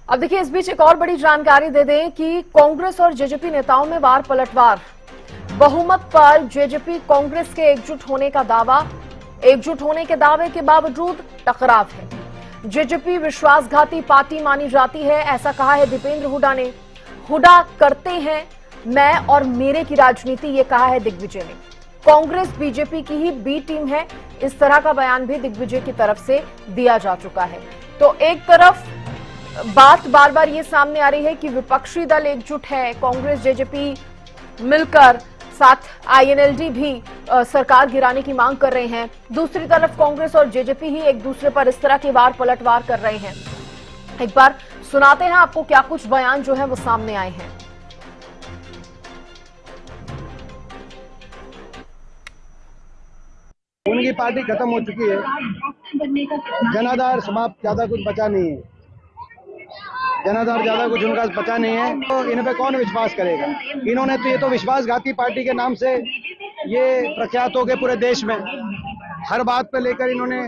अब देखिए, इस बीच एक और बड़ी जानकारी दे दें कि कांग्रेस और जेजेपी नेताओं में वार पलटवार। बहुमत पर जेजेपी कांग्रेस के एकजुट होने के दावे के बावजूद टकराव है। जेजेपी विश्वासघाती पार्टी मानी जाती है, ऐसा कहा है दीपेंद्र हुड्डा ने। हुड्डा करते हैं मैं और मेरे की राजनीति, ये कहा है दिग्विजय ने। कांग्रेस बीजेपी की ही बी टीम है, इस तरह का बयान भी दिग्विजय की तरफ से दिया जा चुका है। तो एक तरफ बात बार बार ये सामने आ रही है कि विपक्षी दल एकजुट है, कांग्रेस जेजेपी मिलकर, साथ आईएनएलडी भी सरकार गिराने की मांग कर रहे हैं। दूसरी तरफ कांग्रेस और जेजेपी ही एक दूसरे पर इस तरह की वार पलटवार कर रहे हैं। एक बार सुनाते हैं आपको क्या कुछ बयान जो है वो सामने आए हैं। उनकी पार्टी खत्म हो चुकी है, जनाधार समाप्त, ज्यादा कुछ बचा नहीं है। जनाधार ज्यादा कुछ उनका बचा नहीं है, तो इन पे कौन विश्वास करेगा। इन्होंने तो ये तो विश्वासघाती पार्टी के नाम से ये प्रख्यात हो गए पूरे देश में। हर बात पे लेकर इन्होंने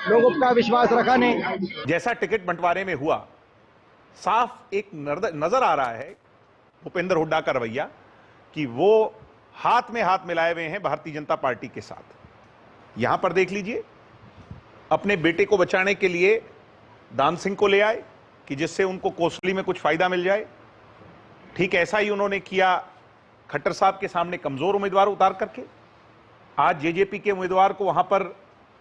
लोगों का विश्वास रखा नहीं। जैसा टिकट बंटवारे में हुआ, साफ एक नजर आ रहा है भूपेंद्र हुड्डा का रवैया कि वो हाथ में हाथ मिलाए हुए हैं भारतीय जनता पार्टी के साथ। यहां पर देख लीजिए, अपने बेटे को बचाने के लिए दान सिंह को ले आए कि जिससे उनको कोसली में कुछ फायदा मिल जाए। ठीक ऐसा ही उन्होंने किया खट्टर साहब के सामने कमजोर उम्मीदवार उतार करके। आज जेजेपी के उम्मीदवार को वहां पर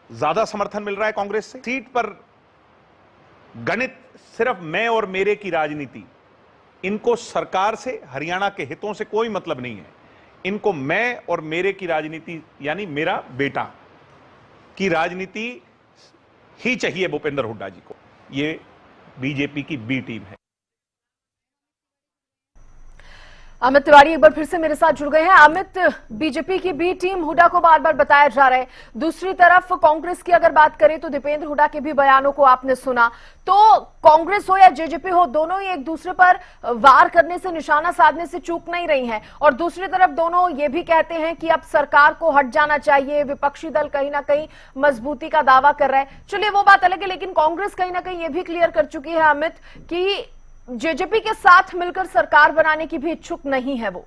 ज्यादा समर्थन मिल रहा है कांग्रेस से। सीट पर गणित सिर्फ मैं और मेरे की राजनीति, इनको सरकार से, हरियाणा के हितों से कोई मतलब नहीं है। इनको मैं और मेरे की राजनीति यानी मेरा बेटा की राजनीति ही चाहिए भूपेंद्र हुड्डा जी को। ये बीजेपी की बी टीम है। अमित तिवारी एक बार फिर से मेरे साथ जुड़ गए हैं। अमित, बीजेपी की बी टीम हुड्डा को बार बार बताया जा रहा है। दूसरी तरफ कांग्रेस की अगर बात करें तो दीपेंद्र हुड्डा के भी बयानों को आपने सुना। तो कांग्रेस हो या जेजेपी हो, दोनों ही एक दूसरे पर वार करने से, निशाना साधने से चूक नहीं रही हैं। और दूसरी तरफ दोनों ये भी कहते हैं कि अब सरकार को हट जाना चाहिए। विपक्षी दल कहीं ना कहीं मजबूती का दावा कर रहा है। चलिए वो बात अलग है, लेकिन कांग्रेस कहीं ना कहीं ये भी क्लियर कर चुकी है अमित कि जेजेपी के साथ मिलकर सरकार बनाने की भी इच्छुक नहीं है वो।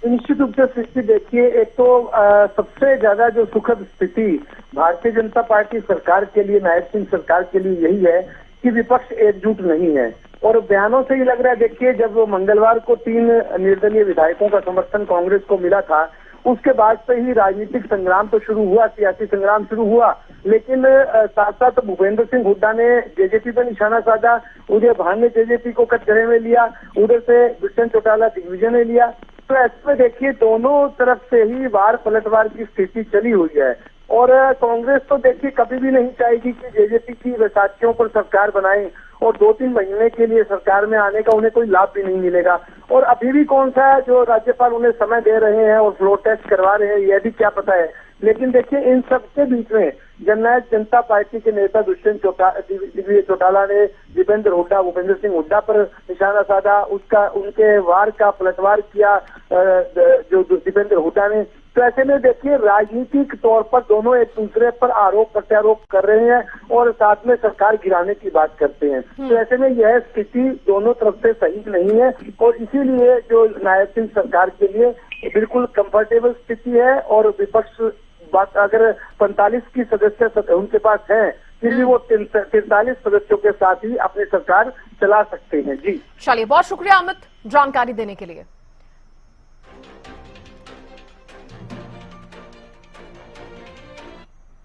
निश्चित रूप से स्थिति देखिए, एक तो सबसे ज्यादा जो सुखद स्थिति भारतीय जनता पार्टी सरकार के लिए, नायब सिंह सरकार के लिए यही है कि विपक्ष एकजुट नहीं है। और बयानों से ही लग रहा है, देखिए जब मंगलवार को 3 निर्दलीय विधायकों का समर्थन कांग्रेस को मिला था, उसके बाद से ही राजनीतिक संग्राम तो शुरू हुआ, सियासी संग्राम शुरू हुआ। लेकिन साथ साथ भूपेंद्र सिंह हुड्डा ने जेजेपी पर निशाना साधा, उदय भान ने जेजेपी को कटघरे में लिया, उधर से दुष्यंत चौटाला दिग्विजय ने लिया। तो ऐसे में देखिए दोनों तरफ से ही वार पलटवार की स्थिति चली हुई है। और कांग्रेस तो देखिए कभी भी नहीं चाहेगी कि जेजेपी की वसातियों पर सरकार बनाए, और 2-3 महीने के लिए सरकार में आने का उन्हें कोई लाभ भी नहीं मिलेगा। और अभी भी कौन सा जो राज्यपाल उन्हें समय दे रहे हैं और फ्लोर टेस्ट करवा रहे हैं, यह भी क्या पता है। लेकिन देखिए इन सब के बीच में जननायक जनता पार्टी के नेता दुष्यंत चौटाला ने दीपेंद्र हुड्डा, भूपेंद्र सिंह हुड्डा पर निशाना साधा, उनके वार का पलटवार किया जो दीपेंद्र हुड्डा ने। तो ऐसे में देखिए राजनीतिक तौर पर दोनों एक दूसरे पर आरोप प्रत्यारोप कर रहे हैं और साथ में सरकार गिराने की बात करते हैं। तो ऐसे में यह स्थिति दोनों तरफ से सही नहीं है, और इसीलिए जो नायब सिंह सरकार के लिए बिल्कुल कंफर्टेबल स्थिति है। और विपक्ष बात अगर 45 की सदस्य उनके पास है, फिर भी वो 43 सदस्यों के साथ ही अपनी सरकार चला सकते हैं। जी चलिए, बहुत शुक्रिया अमित जानकारी देने के लिए।